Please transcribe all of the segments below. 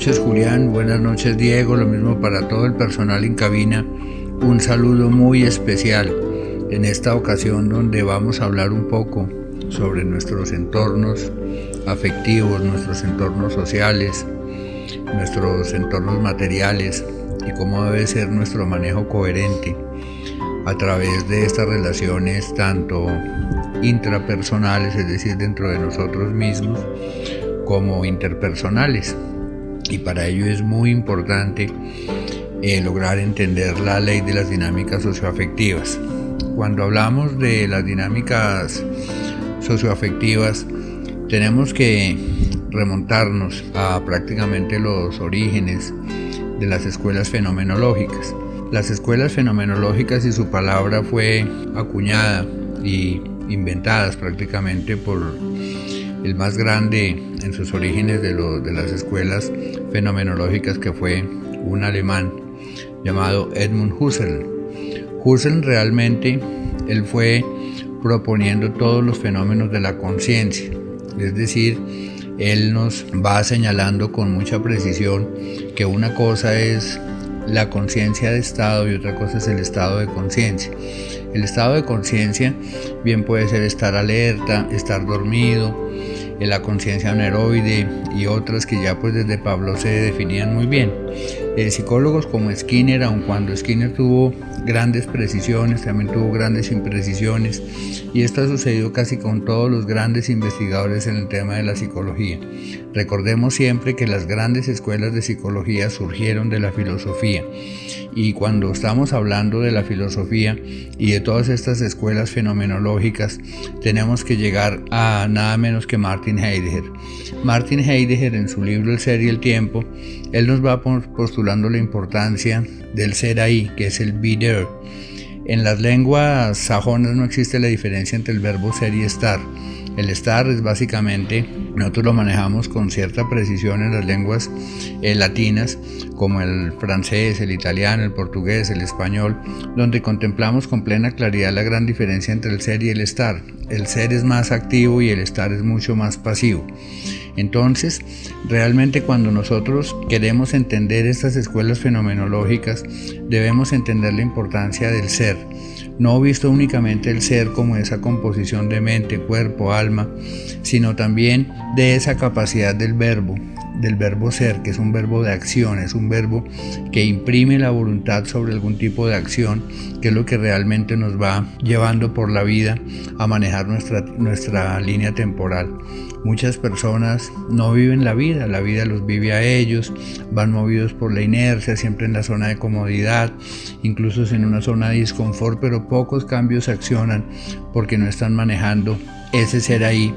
noches Julián, buenas noches Diego, lo mismo para todo el personal en cabina. Un saludo muy especial en esta ocasión donde vamos a hablar un poco sobre nuestros entornos afectivos, nuestros entornos sociales, nuestros entornos materiales y cómo debe ser nuestro manejo coherente a través de estas relaciones tanto intrapersonales, es decir, dentro de nosotros mismos, como interpersonales. Y para ello es muy importante lograr entender la ley de las dinámicas socioafectivas. Cuando hablamos de las dinámicas socioafectivas, tenemos que remontarnos a prácticamente los orígenes de las escuelas fenomenológicas. Las escuelas fenomenológicas y su palabra fue acuñada y inventadas prácticamente por el más grande en sus orígenes de las escuelas fenomenológicas, que fue un alemán llamado Edmund Husserl. Husserl realmente, él fue proponiendo todos los fenómenos de la conciencia, es decir, él nos va señalando con mucha precisión que una cosa es la conciencia de estado y otra cosa es el estado de conciencia. El estado de conciencia bien puede ser estar alerta, estar dormido, la conciencia anaeroide y otras que ya pues desde Pablo se definían muy bien. Psicólogos como Skinner, aun cuando Skinner tuvo grandes precisiones, también tuvo grandes imprecisiones, y esto ha sucedido casi con todos los grandes investigadores en el tema de la psicología. Recordemos siempre que las grandes escuelas de psicología surgieron de la filosofía, y cuando estamos hablando de la filosofía y de todas estas escuelas fenomenológicas, tenemos que llegar a nada menos que Martin Heidegger. Martin Heidegger, en su libro El ser y el tiempo, él nos va postulando la importancia del ser ahí, que es el be there. En las lenguas sajonas no existe la diferencia entre el verbo ser y estar. El estar es básicamente, nosotros lo manejamos con cierta precisión en las lenguas latinas, como el francés, el italiano, el portugués, el español, donde contemplamos con plena claridad la gran diferencia entre el ser y el estar. El ser es más activo y el estar es mucho más pasivo. Entonces, realmente cuando nosotros queremos entender estas escuelas fenomenológicas, debemos entender la importancia del ser. No visto únicamente el ser como esa composición de mente, cuerpo, alma, sino también de esa capacidad del verbo ser, que es un verbo de acción, es un verbo que imprime la voluntad sobre algún tipo de acción, que es lo que realmente nos va llevando por la vida a manejar nuestra línea temporal. Muchas personas no viven la vida los vive a ellos, van movidos por la inercia, siempre en la zona de comodidad, incluso en una zona de disconfort, pero pocos cambios se accionan porque no están manejando ese ser ahí,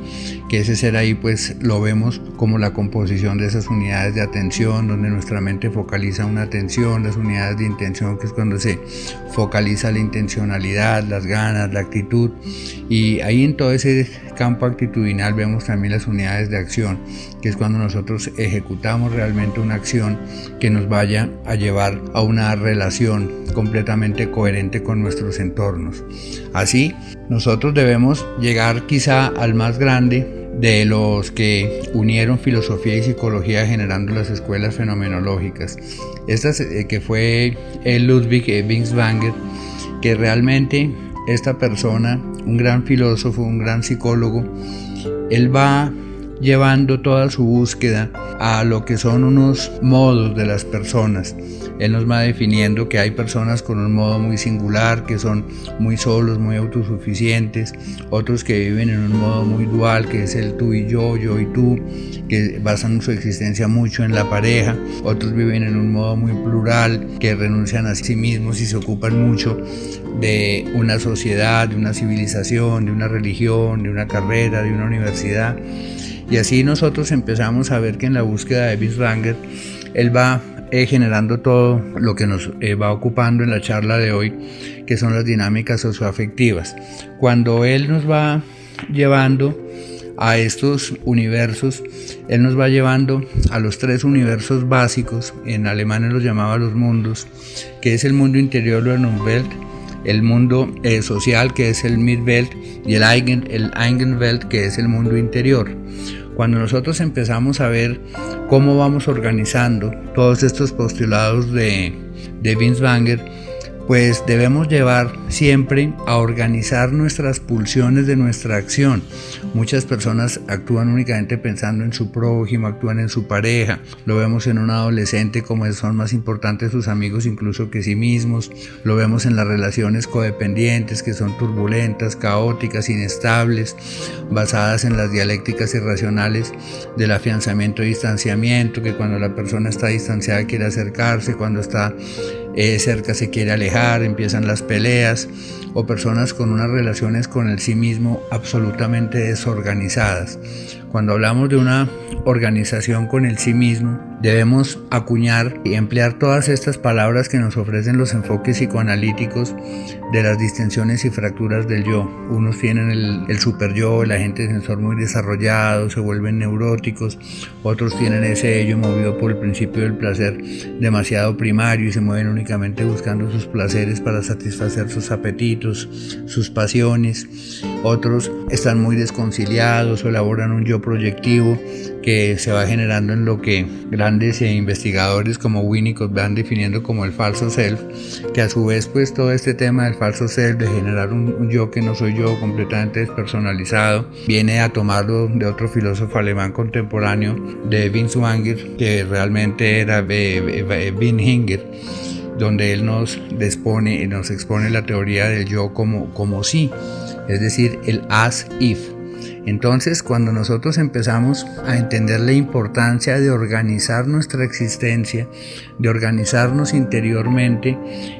que ese ser ahí pues lo vemos como la composición de esas unidades de atención, donde nuestra mente focaliza una atención, las unidades de intención, que es cuando se focaliza la intencionalidad, las ganas, la actitud, y ahí en todo ese campo actitudinal vemos también las unidades de acción, que es cuando nosotros ejecutamos realmente una acción que nos vaya a llevar a una relación completamente coherente con nuestros entornos. Así, nosotros debemos llegar quizá al más grande de los que unieron filosofía y psicología generando las escuelas fenomenológicas. Estas que fue Ludwig Binswanger, que realmente esta persona, un gran filósofo, un gran psicólogo, él va llevando toda su búsqueda a lo que son unos modos de las personas. Él nos va definiendo que hay personas con un modo muy singular, que son muy solos, muy autosuficientes, otros que viven en un modo muy dual, que es el tú y yo y tú, que basan su existencia mucho en la pareja, otros viven en un modo muy plural, que renuncian a sí mismos y se ocupan mucho de una sociedad, de una civilización, de una religión, de una carrera, de una universidad. Y así nosotros empezamos a ver que en la búsqueda de Binswanger, él va generando todo lo que nos va ocupando en la charla de hoy, que son las dinámicas socioafectivas. Cuando él nos va llevando a estos universos, él nos va llevando a los tres universos básicos, en alemán él los llamaba los mundos, que es el mundo interior o el Umwelt, el mundo social, que es el Mitwelt, y el Eigenwelt, que es el mundo interior. Cuando nosotros empezamos a ver cómo vamos organizando todos estos postulados de Binswanger, pues debemos llevar siempre a organizar nuestras pulsiones de nuestra acción. Muchas personas actúan únicamente pensando en su prójimo, actúan en su pareja. Lo vemos en un adolescente como son más importantes sus amigos incluso que sí mismos. Lo vemos en las relaciones codependientes que son turbulentas, caóticas, inestables, basadas en las dialécticas irracionales del afianzamiento y distanciamiento, que cuando la persona está distanciada quiere acercarse, cuando está cerca se quiere alejar, empiezan las peleas, o personas con unas relaciones con el sí mismo absolutamente desorganizadas. Cuando hablamos de una organización con el sí mismo, debemos acuñar y emplear todas estas palabras que nos ofrecen los enfoques psicoanalíticos de las distensiones y fracturas del yo. Unos tienen el super yo, el agente sensor muy desarrollado, se vuelven neuróticos. Otros tienen ese yo movido por el principio del placer demasiado primario y se mueven únicamente buscando sus placeres para satisfacer sus apetitos, sus pasiones. Otros están muy desconciliados o elaboran un yo proyectivo que se va generando en lo que grandes investigadores como Winnicott van definiendo como el falso self, que a su vez pues todo este tema del falso self, de generar un yo que no soy yo, completamente despersonalizado, viene a tomarlo de otro filósofo alemán contemporáneo, de Binswanger, que realmente era Binswanger, donde él nos expone la teoría del yo como sí, es decir, el as if. Entonces, cuando nosotros empezamos a entender la importancia de organizar nuestra existencia, de organizarnos interiormente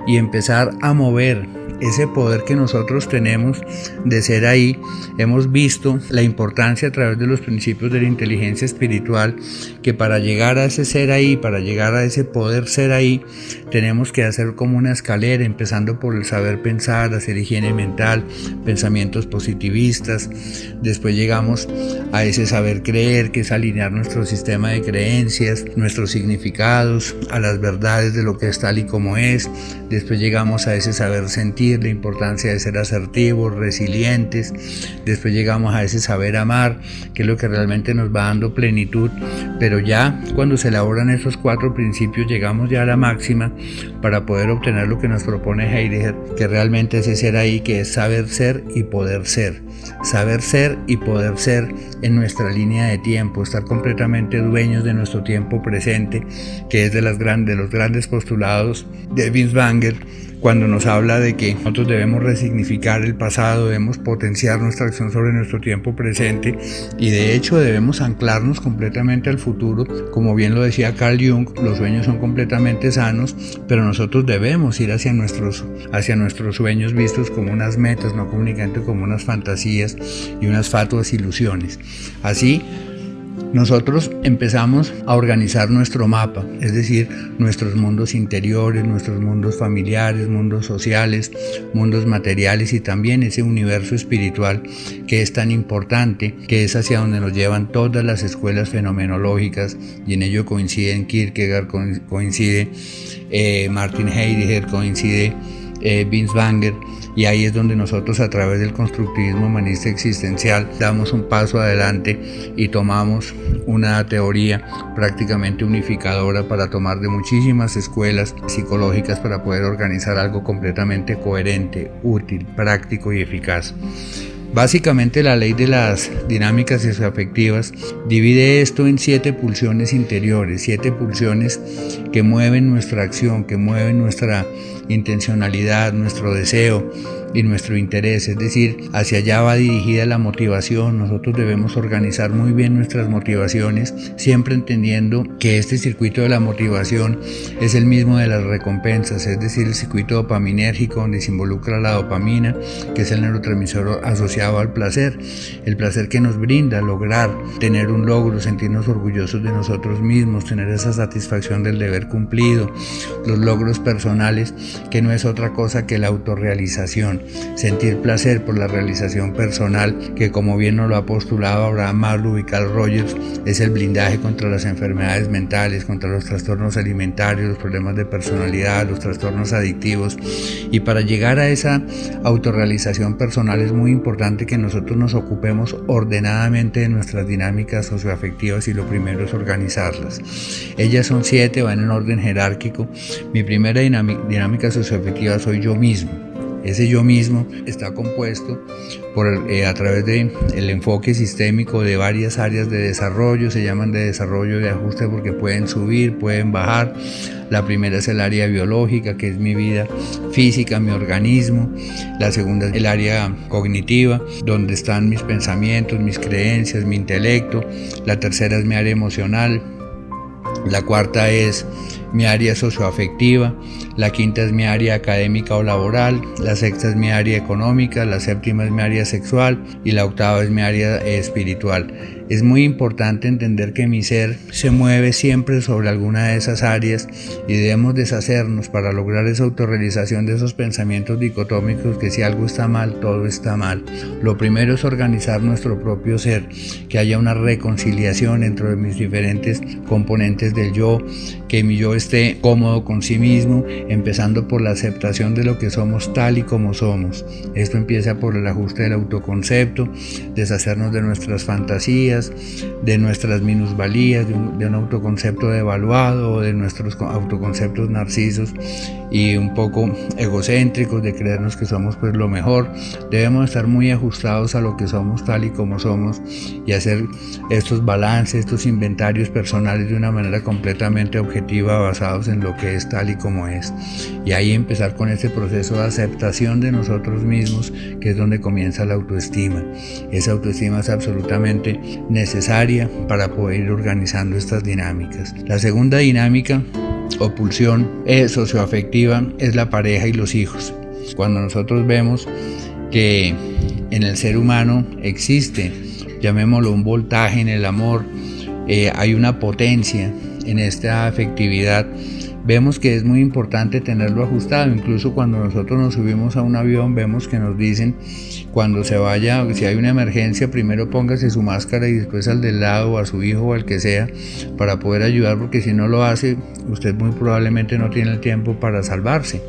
y empezar a mover ese poder que nosotros tenemos de ser ahí, hemos visto la importancia a través de los principios de la inteligencia espiritual, que para llegar a ese ser ahí, para llegar a ese poder ser ahí, tenemos que hacer como una escalera, empezando por el saber pensar, hacer higiene mental, pensamientos positivistas. Después llegamos a ese saber creer, que es alinear nuestro sistema de creencias, nuestros significados, a las verdades de lo que es tal y como es. Después llegamos a ese saber sentir, la importancia de ser asertivos, resilientes. Después llegamos a ese saber amar, que es lo que realmente nos va dando plenitud. Pero ya cuando se elaboran esos 4 principios, llegamos ya a la máxima para poder obtener lo que nos propone Heidegger, que realmente es ese ser ahí, que es saber ser y poder ser. Saber ser y poder ser en nuestra línea de tiempo, estar completamente dueños de nuestro tiempo presente, que es de los grandes postulados de Binswanger, cuando nos habla de que nosotros debemos resignificar el pasado, debemos potenciar nuestra acción sobre nuestro tiempo presente y de hecho debemos anclarnos completamente al futuro. Como bien lo decía Carl Jung, los sueños son completamente sanos, pero nosotros debemos ir hacia nuestros sueños vistos como unas metas, no únicamente como unas fantasías y unas fatuas ilusiones. Así, nosotros empezamos a organizar nuestro mapa, es decir, nuestros mundos interiores, nuestros mundos familiares, mundos sociales, mundos materiales y también ese universo espiritual que es tan importante, que es hacia donde nos llevan todas las escuelas fenomenológicas, y en ello coinciden Kierkegaard, coincide Martin Heidegger, coincide Binswanger. Y ahí es donde nosotros, a través del constructivismo humanista existencial, damos un paso adelante y tomamos una teoría prácticamente unificadora para tomar de muchísimas escuelas psicológicas para poder organizar algo completamente coherente, útil, práctico y eficaz. Básicamente la ley de las dinámicas socioafectivas divide esto en 7 pulsiones interiores, 7 pulsiones que mueven nuestra acción, que mueven nuestra intencionalidad, nuestro deseo y nuestro interés, es decir, hacia allá va dirigida la motivación. Nosotros debemos organizar muy bien nuestras motivaciones, siempre entendiendo que este circuito de la motivación es el mismo de las recompensas, es decir, el circuito dopaminérgico donde se involucra la dopamina, que es el neurotransmisor asociado al placer, el placer que nos brinda lograr tener un logro, sentirnos orgullosos de nosotros mismos, tener esa satisfacción del deber cumplido, los logros personales, que no es otra cosa que la autorrealización. sentir placer por la realización personal, que como bien nos lo ha postulado Abraham Maslow y Carl Rogers, es el blindaje contra las enfermedades mentales, contra los trastornos alimentarios, los problemas de personalidad, los trastornos adictivos. Y para llegar a esa autorrealización personal es muy importante que nosotros nos ocupemos ordenadamente de nuestras dinámicas socioafectivas, y lo primero es organizarlas. Ellas son 7, van en orden jerárquico. Mi primera dinámica socioafectiva soy yo mismo. Ese yo mismo está compuesto a través del enfoque sistémico de varias áreas de desarrollo. Se llaman de desarrollo de ajuste porque pueden subir, pueden bajar. La primera es el área biológica, que es mi vida física, mi organismo. La segunda es el área cognitiva, donde están mis pensamientos, mis creencias, mi intelecto. La tercera es mi área emocional. La cuarta es mi área socioafectiva, la quinta es mi área académica o laboral, la sexta es mi área económica, la séptima es mi área sexual y la octava es mi área espiritual. Es muy importante entender que mi ser se mueve siempre sobre alguna de esas áreas y debemos deshacernos para lograr esa autorrealización de esos pensamientos dicotómicos que si algo está mal, todo está mal. Lo primero es organizar nuestro propio ser, que haya una reconciliación entre mis diferentes componentes del yo, que mi yo esté cómodo con sí mismo, empezando por la aceptación de lo que somos tal y como somos. Esto empieza por el ajuste del autoconcepto, deshacernos de nuestras fantasías, de nuestras minusvalías, de un autoconcepto devaluado, o de nuestros autoconceptos narcisos y un poco egocéntricos, de creernos que somos pues lo mejor. Debemos estar muy ajustados a lo que somos tal y como somos y hacer estos balances, estos inventarios personales de una manera completamente objetiva, basados en lo que es tal y como es. Y ahí empezar con ese proceso de aceptación de nosotros mismos, que es donde comienza la autoestima. Esa autoestima es absolutamente necesaria para poder ir organizando estas dinámicas. La segunda dinámica o pulsión socioafectiva es la pareja y los hijos. Cuando nosotros vemos que en el ser humano existe, llamémoslo un voltaje en el amor, hay una potencia en esta afectividad, vemos que es muy importante tenerlo ajustado. Incluso cuando nosotros nos subimos a un avión, vemos que nos dicen cuando se vaya, si hay una emergencia, primero póngase su máscara y después al del lado, o a su hijo o al que sea, para poder ayudar, porque si no lo hace, usted muy probablemente no tiene el tiempo para salvarse.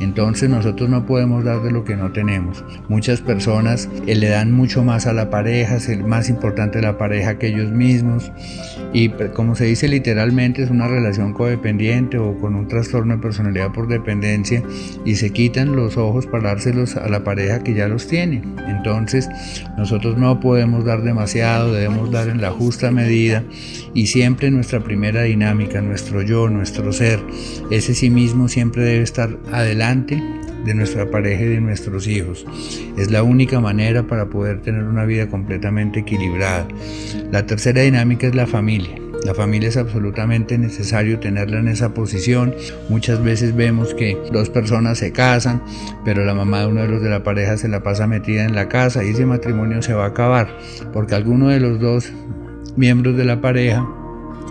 Entonces nosotros no podemos dar de lo que no tenemos. Muchas personas le dan mucho más a la pareja, es más importante la pareja que ellos mismos, y como se dice literalmente, es una relación codependiente o con un trastorno de personalidad por dependencia, y se quitan los ojos para dárselos a la pareja que ya los tiene. Entonces nosotros no podemos dar demasiado, debemos dar en la justa medida, y siempre nuestra primera dinámica, nuestro yo, nuestro ser, ese sí mismo siempre debe estar adelante de nuestra pareja y de nuestros hijos. Es la única manera para poder tener una vida completamente equilibrada. La tercera dinámica es la familia. La familia es absolutamente necesario tenerla en esa posición. Muchas veces vemos que dos personas se casan, pero la mamá de uno de los de la pareja se la pasa metida en la casa, y ese matrimonio se va a acabar porque alguno de los dos miembros de la pareja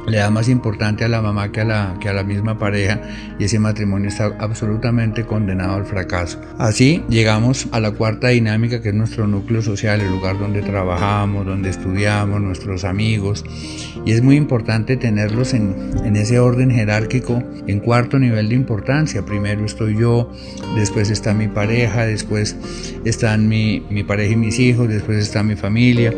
le da más importante a la mamá que a la misma pareja, y ese matrimonio está absolutamente condenado al fracaso. Así llegamos a la cuarta dinámica, que es nuestro núcleo social, el lugar donde trabajamos, donde estudiamos, nuestros amigos, y es muy importante tenerlos en ese orden jerárquico, en cuarto nivel de importancia. Primero estoy yo, después está mi pareja, después están mi pareja y mis hijos, después está mi familia,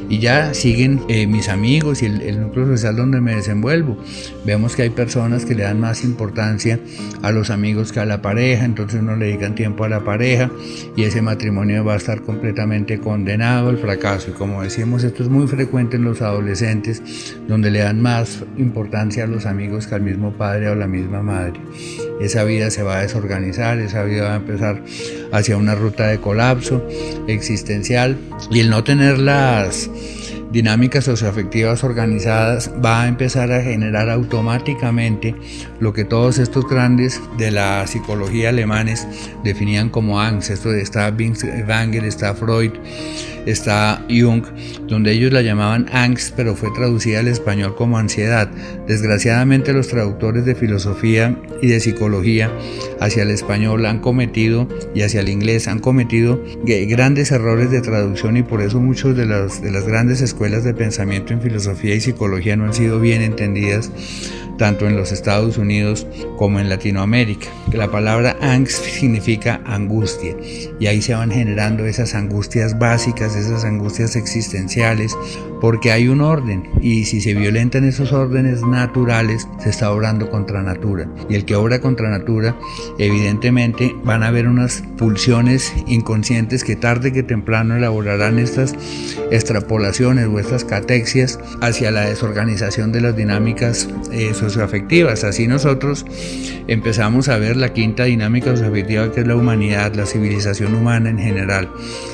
y ya siguen mis amigos y el núcleo social donde me desenvuelvo. Vemos que hay personas que le dan más importancia a los amigos que a la pareja, entonces no le dedican tiempo a la pareja y ese matrimonio va a estar completamente condenado al fracaso. Y como decimos, esto es muy frecuente en los adolescentes, donde le dan más importancia a los amigos que al mismo padre o a la misma madre. Esa vida se va a desorganizar, esa vida va a empezar hacia una ruta de colapso existencial, y el no tener las dinámicas socioafectivas organizadas va a empezar a generar automáticamente lo que todos estos grandes de la psicología alemanes definían como angst. Esto está Wenger, está Freud, está Jung, donde ellos la llamaban angst, pero fue traducida al español como ansiedad. Desgraciadamente los traductores de filosofía y de psicología hacia el español han cometido, y hacia el inglés han cometido grandes errores de traducción, y por eso muchos de las grandes escuelas de pensamiento en filosofía y psicología no han sido bien entendidas tanto en los Estados Unidos como en Latinoamérica. La palabra angst significa angustia, y ahí se van generando esas angustias básicas, esas angustias existenciales, porque hay un orden, y si se violentan esos órdenes naturales, se está obrando contra natura, y el que obra contra natura, evidentemente van a haber unas pulsiones inconscientes que tarde que temprano elaborarán estas extrapolaciones o estas catexias hacia la desorganización de las dinámicas socioafectivas. Así nosotros empezamos a ver la quinta dinámica socioafectiva, que es la humanidad, la civilización humana en general.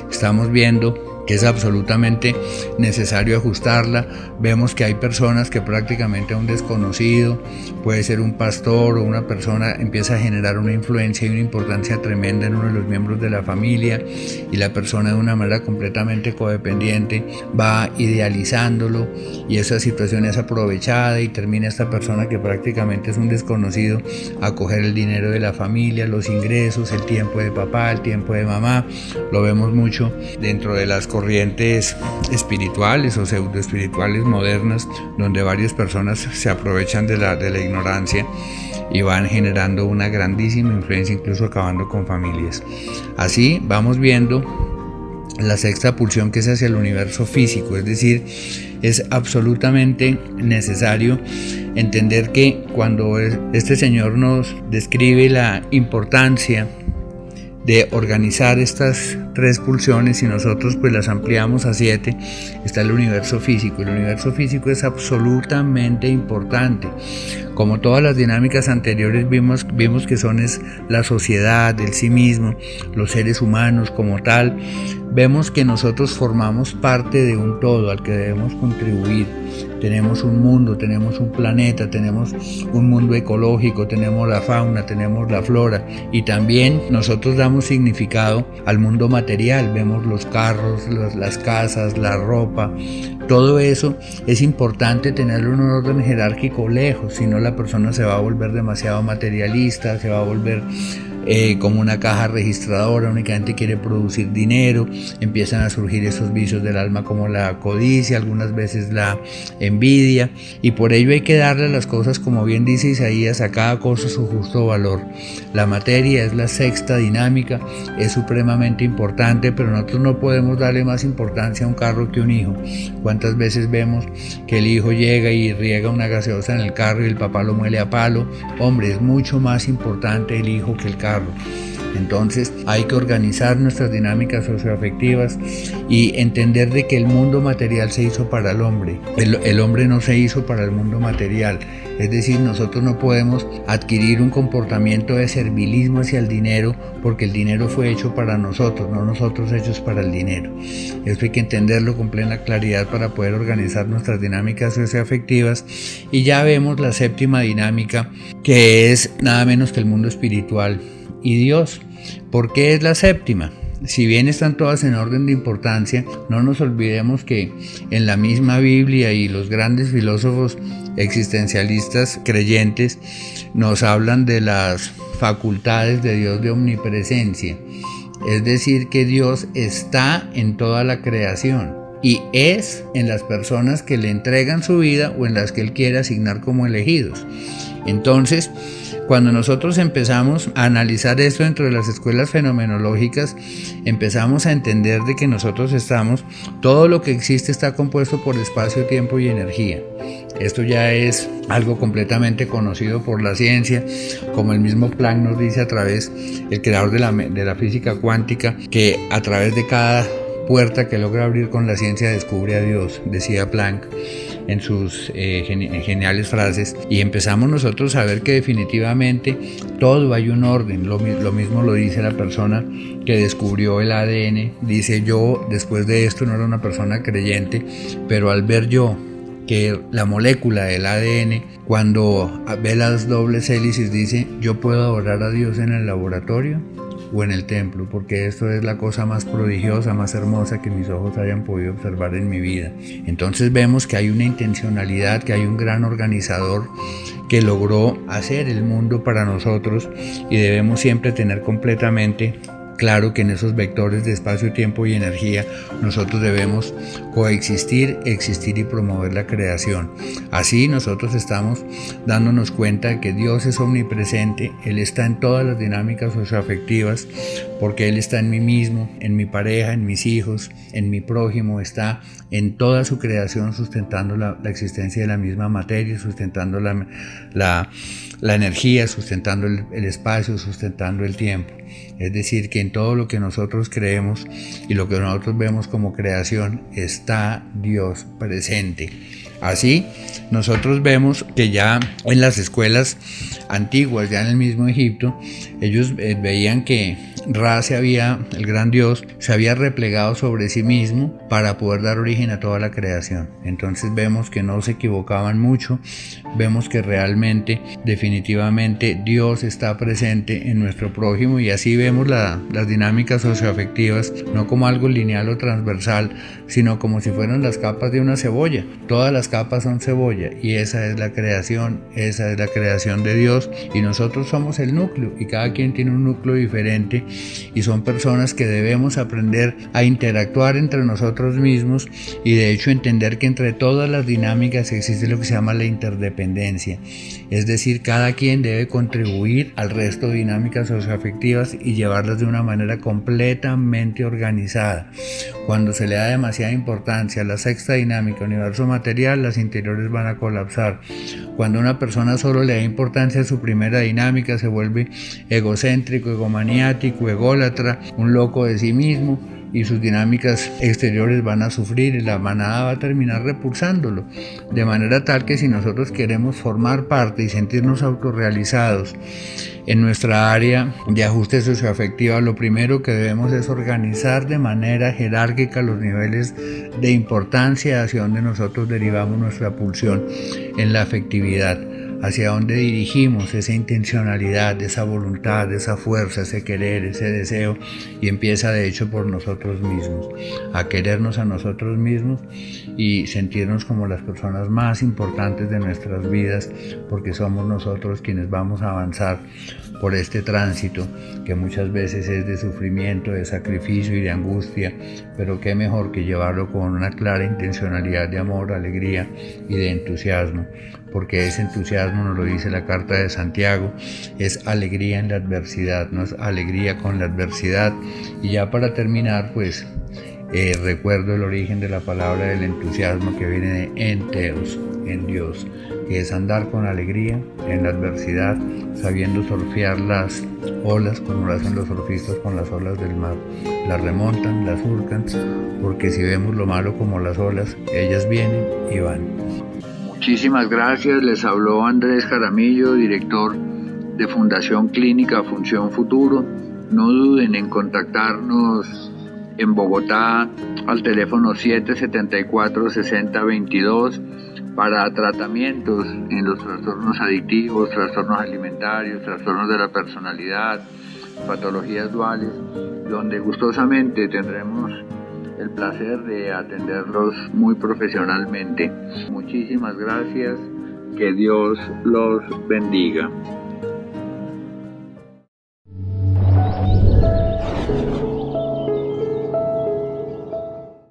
Estamos viendo que es absolutamente necesario ajustarla. Vemos que hay personas que prácticamente a un desconocido, puede ser un pastor o una persona, empieza a generar una influencia y una importancia tremenda en uno de los miembros de la familia, y la persona de una manera completamente codependiente va idealizándolo, y esa situación es aprovechada y termina esta persona, que prácticamente es un desconocido, a coger el dinero de la familia, los ingresos, el tiempo de papá, el tiempo de mamá. Lo vemos mucho dentro de las corrientes espirituales o pseudoespirituales modernas, donde varias personas se aprovechan de la ignorancia y van generando una grandísima influencia, incluso acabando con familias. Así vamos viendo la sexta pulsión, que es hacia el universo físico, es decir, es absolutamente necesario entender que cuando este señor nos describe la importancia de organizar estas tres pulsiones, y nosotros pues las ampliamos a 7, está el universo físico. El universo físico es absolutamente importante. Como todas las dinámicas anteriores, vimos que son la sociedad, el sí mismo, los seres humanos como tal. Vemos que nosotros formamos parte de un todo al que debemos contribuir. Tenemos un mundo, tenemos un planeta, tenemos un mundo ecológico, tenemos la fauna, tenemos la flora, y también nosotros damos significado al mundo material. Vemos los carros, las casas, la ropa. Todo eso es importante tenerlo en un orden jerárquico lejos, si no la persona se va a volver demasiado materialista, se va a volver como una caja registradora, únicamente quiere producir dinero. Empiezan a surgir esos vicios del alma como la codicia, algunas veces la envidia, y por ello hay que darle a las cosas, como bien dice Isaías, a cada cosa su justo valor. La materia es la sexta dinámica, es supremamente importante, pero nosotros no podemos darle más importancia a un carro que a un hijo. ¿Cuántas veces vemos que el hijo llega y riega una gaseosa en el carro y el papá lo muele a palo? Hombre, es mucho más importante el hijo que el carro. Entonces hay que organizar nuestras dinámicas socioafectivas y entender de que el mundo material se hizo para el hombre. El hombre no se hizo para el mundo material. Es decir, nosotros no podemos adquirir un comportamiento de servilismo hacia el dinero, porque el dinero fue hecho para nosotros, no nosotros hechos para el dinero. Esto hay que entenderlo con plena claridad para poder organizar nuestras dinámicas socioafectivas. Y ya vemos la séptima dinámica, que es nada menos que el mundo espiritual y Dios. ¿Por qué es la séptima? Si bien están todas en orden de importancia, no nos olvidemos que en la misma Biblia y los grandes filósofos existencialistas creyentes nos hablan de las facultades de Dios de omnipresencia. Es decir, que Dios está en toda la creación y es en las personas que le entregan su vida o en las que Él quiere asignar como elegidos. Entonces, cuando nosotros empezamos a analizar esto dentro de las escuelas fenomenológicas, empezamos a entender de que nosotros todo lo que existe está compuesto por espacio, tiempo y energía. Esto ya es algo completamente conocido por la ciencia, como el mismo Planck nos dice el creador de la física cuántica, que a través de cada puerta que logra abrir con la ciencia descubre a Dios, decía Planck en sus geniales frases. Y empezamos nosotros a ver que definitivamente todo hay un orden. Lo mismo lo dice la persona que descubrió el ADN. Dice: yo después de esto no era una persona creyente, pero al ver yo que la molécula del ADN, cuando ve las dobles hélices, dice: yo puedo adorar a Dios en el laboratorio. o en el templo, porque esto es la cosa más prodigiosa, más hermosa que mis ojos hayan podido observar en mi vida. Entonces vemos que hay una intencionalidad, que hay un gran organizador que logró hacer el mundo para nosotros, y debemos siempre tener completamente claro que en esos vectores de espacio, tiempo y energía nosotros debemos coexistir, existir y promover la creación. Así nosotros estamos dándonos cuenta de que Dios es omnipresente, Él está en todas las dinámicas socioafectivas, porque Él está en mí mismo, en mi pareja, en mis hijos, en mi prójimo, está en toda su creación sustentando la existencia de la misma materia, sustentando la energía, sustentando el espacio, sustentando el tiempo. Es decir, que en todo lo que nosotros creemos y lo que nosotros vemos como creación está Dios presente. Así, nosotros vemos que ya en las escuelas antiguas, ya en el mismo Egipto, ellos veían que Ra el gran Dios, se había replegado sobre sí mismo para poder dar origen a toda la creación. Entonces vemos que no se equivocaban mucho, vemos que realmente, definitivamente, Dios está presente en nuestro prójimo, y así vemos las dinámicas socioafectivas, no como algo lineal o transversal, sino como si fueran las capas de una cebolla. Todas las capas son cebolla, y esa es la creación de Dios, y nosotros somos el núcleo, y cada quien tiene un núcleo diferente, y son personas que debemos aprender a interactuar entre nosotros mismos, y de hecho entender que entre todas las dinámicas existe lo que se llama la interdependencia. Es decir, cada quien debe contribuir al resto de dinámicas socioafectivas y llevarlas de una manera completamente organizada. Cuando se le da demasiada importancia a la sexta dinámica, universo material, las interiores van a colapsar. Cuando una persona solo le da importancia a su primera dinámica, se vuelve egocéntrico, egomaniático, ególatra, un loco de sí mismo, y sus dinámicas exteriores van a sufrir, y la manada va a terminar repulsándolo. De manera tal que si nosotros queremos formar parte y sentirnos autorrealizados en nuestra área de ajuste socioafectiva, lo primero que debemos es organizar de manera jerárquica los niveles de importancia hacia donde nosotros derivamos nuestra pulsión en la afectividad, hacia donde dirigimos esa intencionalidad, esa voluntad, esa fuerza, ese querer, ese deseo, y empieza de hecho por nosotros mismos, a querernos a nosotros mismos y sentirnos como las personas más importantes de nuestras vidas, porque somos nosotros quienes vamos a avanzar por este tránsito que muchas veces es de sufrimiento, de sacrificio y de angustia, pero qué mejor que llevarlo con una clara intencionalidad de amor, alegría y de entusiasmo, porque ese entusiasmo, nos lo dice la carta de Santiago, es alegría en la adversidad, no es alegría con la adversidad. Y ya para terminar, pues recuerdo el origen de la palabra del entusiasmo, que viene de enteos, en Dios, que es andar con alegría en la adversidad, sabiendo surfear las olas como lo hacen los surfistas con las olas del mar. Las remontan, las surcan, porque si vemos lo malo como las olas, ellas vienen y van. Muchísimas gracias, les habló Andrés Jaramillo, director de Fundación Clínica Función Futuro. No duden en contactarnos en Bogotá al teléfono 774-6022 para tratamientos en los trastornos adictivos, trastornos alimentarios, trastornos de la personalidad, patologías duales, donde gustosamente tendremos el placer de atenderlos muy profesionalmente. Muchísimas gracias, que Dios los bendiga.